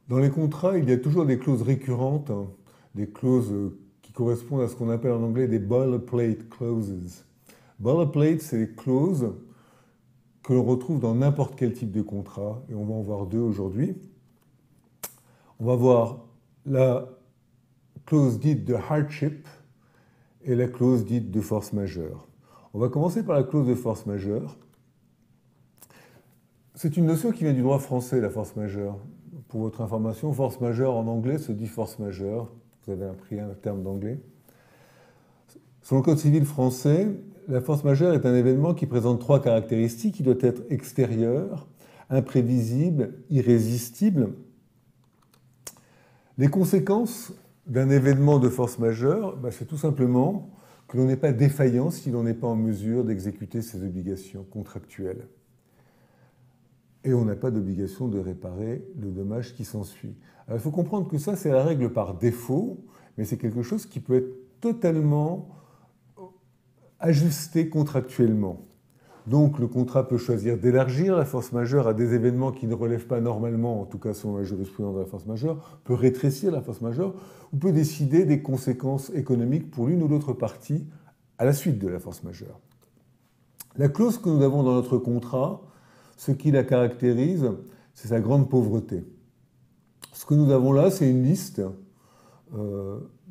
Dans les contrats, il y a toujours des clauses récurrentes, hein, des clauses qui correspondent à ce qu'on appelle en anglais des boilerplate clauses. Boilerplate, c'est les clauses que l'on retrouve dans n'importe quel type de contrat, et on va en voir deux aujourd'hui. On va voir la clause dite de hardship et la clause dite de force majeure. On va commencer par la clause de force majeure. C'est une notion qui vient du droit français, la force majeure. Pour votre information, force majeure en anglais se dit force majeure. Vous avez appris un terme d'anglais. Selon le Code civil français, la force majeure est un événement qui présente trois caractéristiques. Il doit être extérieur, imprévisible, irrésistible. Les conséquences d'un événement de force majeure, c'est tout simplement que l'on n'est pas défaillant si l'on n'est pas en mesure d'exécuter ses obligations contractuelles. Et on n'a pas d'obligation de réparer le dommage qui s'ensuit. Alors il faut comprendre que ça, c'est la règle par défaut, mais c'est quelque chose qui peut être totalement ajusté contractuellement. Donc le contrat peut choisir d'élargir la force majeure à des événements qui ne relèvent pas normalement, en tout cas selon la jurisprudence de la force majeure, peut rétrécir la force majeure, ou peut décider des conséquences économiques pour l'une ou l'autre partie à la suite de la force majeure. La clause que nous avons dans notre contrat, ce qui la caractérise, c'est sa grande pauvreté. Ce que nous avons là, c'est une liste,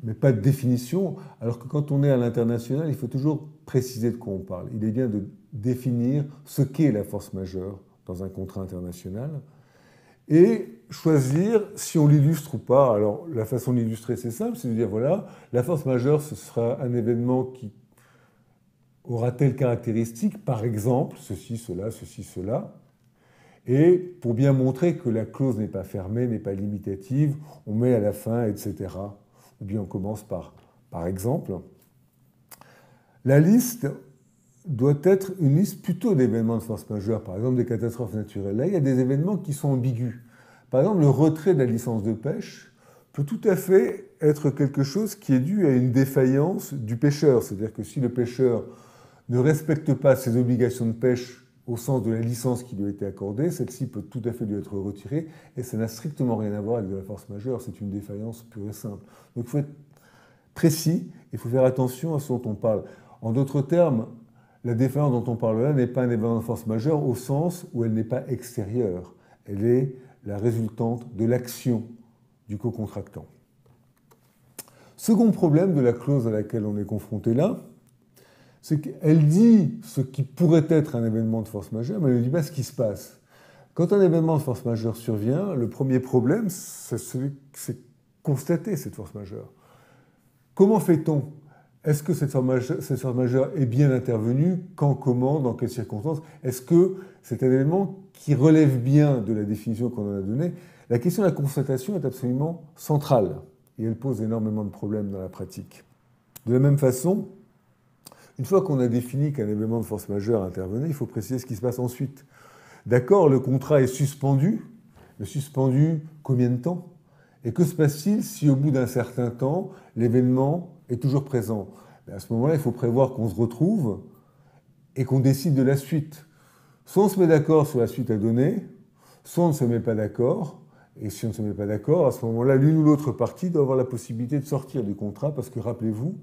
mais pas de définition, alors que quand on est à l'international, il faut toujours préciser de quoi on parle. Il est bien de définir ce qu'est la force majeure dans un contrat international et choisir si on l'illustre ou pas. Alors, la façon de l'illustrer, c'est simple, c'est de dire, voilà, la force majeure, ce sera un événement qui aura telle caractéristique, par exemple, ceci, cela. Et pour bien montrer que la clause n'est pas fermée, n'est pas limitative, on met à la fin, etc. Ou bien on commence par exemple. La liste doit être une liste plutôt d'événements de force majeure, par exemple des catastrophes naturelles. Là, il y a des événements qui sont ambigus. Par exemple, le retrait de la licence de pêche peut tout à fait être quelque chose qui est dû à une défaillance du pêcheur. C'est-à-dire que si le pêcheur ne respecte pas ses obligations de pêche au sens de la licence qui lui a été accordée, celle-ci peut tout à fait lui être retirée, et ça n'a strictement rien à voir avec de la force majeure, c'est une défaillance pure et simple. Donc il faut être précis, il faut faire attention à ce dont on parle. En d'autres termes, la défaillance dont on parle là n'est pas un événement de force majeure au sens où elle n'est pas extérieure, elle est la résultante de l'action du co-contractant. Second problème de la clause à laquelle on est confronté là, c'est qu'elle dit ce qui pourrait être un événement de force majeure, mais elle ne dit pas ce qui se passe. Quand un événement de force majeure survient, le premier problème, c'est constater cette force majeure. Comment fait-on? Est-ce que cette force majeure est bien intervenue? Quand, comment, dans quelles circonstances? Est-ce que c'est un événement qui relève bien de la définition qu'on en a donnée? La question de la constatation est absolument centrale et elle pose énormément de problèmes dans la pratique. De la même façon, une fois qu'on a défini qu'un événement de force majeure intervenait, il faut préciser ce qui se passe ensuite. D'accord, le contrat est suspendu, mais suspendu combien de temps? Et que se passe-t-il si au bout d'un certain temps, l'événement est toujours présent? À ce moment-là, il faut prévoir qu'on se retrouve et qu'on décide de la suite. Soit on se met d'accord sur la suite à donner, soit on ne se met pas d'accord. Et si on ne se met pas d'accord, à ce moment-là, l'une ou l'autre partie doit avoir la possibilité de sortir du contrat, parce que rappelez-vous,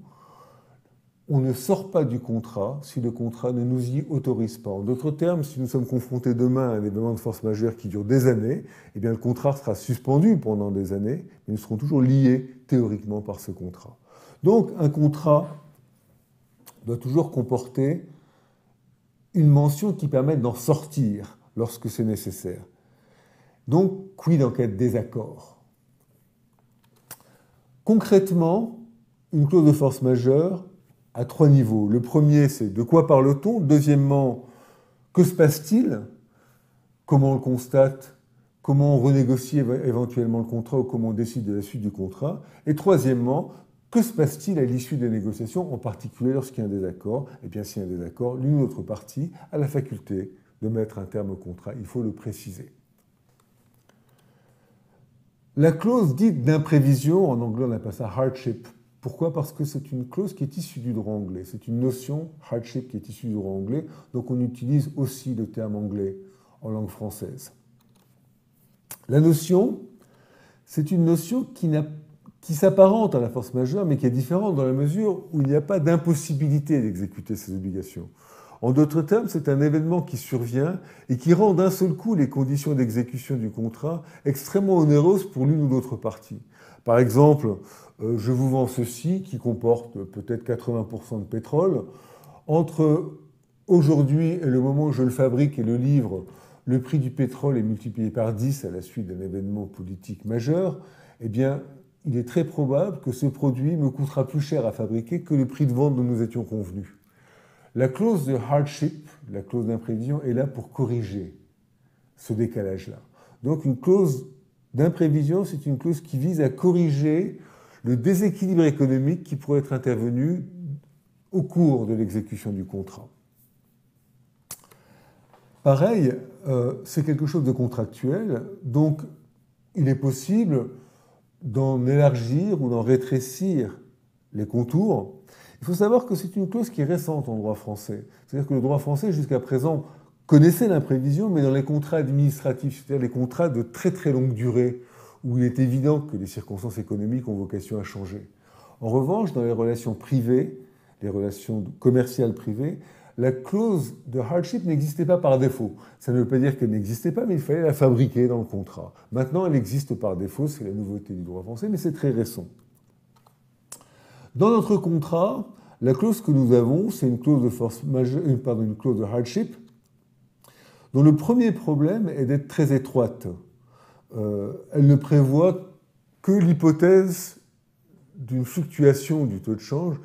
on ne sort pas du contrat si le contrat ne nous y autorise pas. En d'autres termes, si nous sommes confrontés demain à un événement de force majeure qui dure des années, eh bien le contrat sera suspendu pendant des années, mais nous serons toujours liés théoriquement par ce contrat. Donc un contrat doit toujours comporter une mention qui permette d'en sortir lorsque c'est nécessaire. Donc, quid en cas de désaccord? Concrètement, une clause de force majeure à trois niveaux. Le premier, c'est de quoi parle-t-on? Deuxièmement, que se passe-t-il? Comment on le constate? Comment on renégocie éventuellement le contrat ou comment on décide de la suite du contrat? Et troisièmement, que se passe-t-il à l'issue des négociations, en particulier lorsqu'il y a un désaccord? Eh bien, s'il y a un désaccord, l'une ou l'autre partie a la faculté de mettre un terme au contrat. Il faut le préciser. La clause dite d'imprévision, en anglais on appelle ça hardship. Pourquoi? Parce que c'est une clause qui est issue du droit anglais. C'est une notion, hardship, qui est issue du droit anglais. Donc on utilise aussi le terme anglais en langue française. La notion, c'est une notion qui s'apparente à la force majeure, mais qui est différente dans la mesure où il n'y a pas d'impossibilité d'exécuter ces obligations. En d'autres termes, c'est un événement qui survient et qui rend d'un seul coup les conditions d'exécution du contrat extrêmement onéreuses pour l'une ou l'autre partie. Par exemple, je vous vends ceci qui comporte peut-être 80% de pétrole. Entre aujourd'hui et le moment où je le fabrique et le livre, le prix du pétrole est multiplié par 10 à la suite d'un événement politique majeur. Eh bien, il est très probable que ce produit me coûtera plus cher à fabriquer que le prix de vente dont nous étions convenus. La clause de hardship, la clause d'imprévision, est là pour corriger ce décalage-là. Donc une clause d'imprévision, c'est une clause qui vise à corriger le déséquilibre économique qui pourrait être intervenu au cours de l'exécution du contrat. Pareil, c'est quelque chose de contractuel, donc il est possible d'en élargir ou d'en rétrécir les contours. Il faut savoir que c'est une clause qui est récente en droit français. C'est-à-dire que le droit français, jusqu'à présent, connaissait l'imprévision, mais dans les contrats administratifs, c'est-à-dire les contrats de très très longue durée, où il est évident que les circonstances économiques ont vocation à changer. En revanche, dans les relations privées, les relations commerciales privées, la clause de hardship n'existait pas par défaut. Ça ne veut pas dire qu'elle n'existait pas, mais il fallait la fabriquer dans le contrat. Maintenant, elle existe par défaut, c'est la nouveauté du droit français, mais c'est très récent. Dans notre contrat, la clause que nous avons, c'est une clause de force majeure, une clause de hardship, dont le premier problème est d'être très étroite. Elle ne prévoit que l'hypothèse d'une fluctuation du taux de change.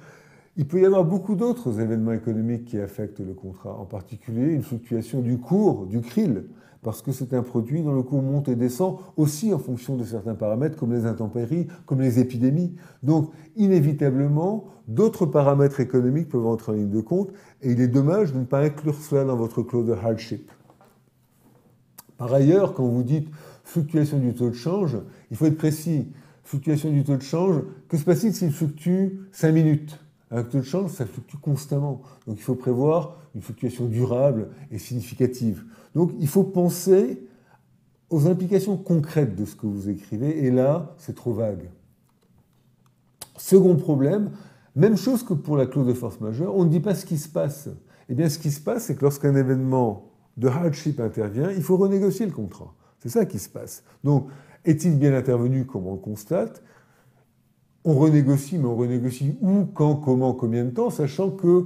Il peut y avoir beaucoup d'autres événements économiques qui affectent le contrat, en particulier une fluctuation du cours, du krill, parce que c'est un produit dont le cours monte et descend aussi en fonction de certains paramètres comme les intempéries, comme les épidémies. Donc, inévitablement, d'autres paramètres économiques peuvent entrer en ligne de compte et il est dommage de ne pas inclure cela dans votre clause de hardship. Par ailleurs, quand vous dites fluctuation du taux de change, il faut être précis. Fluctuation du taux de change, que se passe-t-il s'il fluctue 5 minutes ? Un taux de change, ça fluctue constamment. Donc il faut prévoir une fluctuation durable et significative. Donc il faut penser aux implications concrètes de ce que vous écrivez, et là, c'est trop vague. Second problème, même chose que pour la clause de force majeure, on ne dit pas ce qui se passe. Eh bien, ce qui se passe, c'est que lorsqu'un événement de hardship intervient, il faut renégocier le contrat. C'est ça qui se passe. Donc, est-il bien intervenu, comme on le constate ? On renégocie, mais on renégocie où, quand, comment, combien de temps, sachant que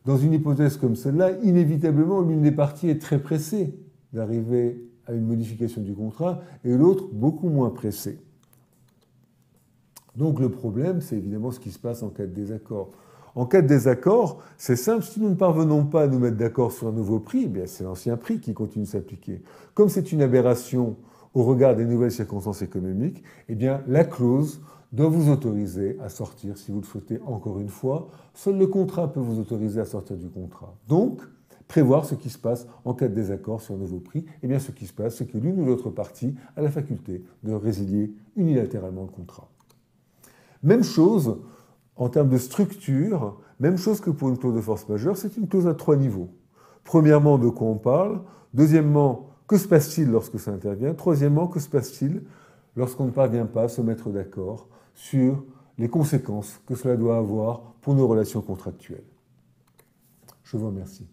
dans une hypothèse comme celle-là, inévitablement, l'une des parties est très pressée d'arriver à une modification du contrat et l'autre beaucoup moins pressée. Donc le problème, c'est évidemment ce qui se passe en cas de désaccord. En cas de désaccord, c'est simple, si nous ne parvenons pas à nous mettre d'accord sur un nouveau prix, bien c'est l'ancien prix qui continue de s'appliquer. Comme c'est une aberration au regard des nouvelles circonstances économiques, eh bien la clause doit vous autoriser à sortir, si vous le souhaitez, encore une fois. Seul le contrat peut vous autoriser à sortir du contrat. Donc, prévoir ce qui se passe en cas de désaccord sur un nouveau prix. Eh bien, ce qui se passe, c'est que l'une ou l'autre partie a la faculté de résilier unilatéralement le contrat. Même chose en termes de structure, même chose que pour une clause de force majeure, c'est une clause à 3 niveaux. Premièrement, de quoi on parle. Deuxièmement, que se passe-t-il lorsque ça intervient ? Troisièmement, que se passe-t-il lorsqu'on ne parvient pas à se mettre d'accord sur les conséquences que cela doit avoir pour nos relations contractuelles. Je vous remercie.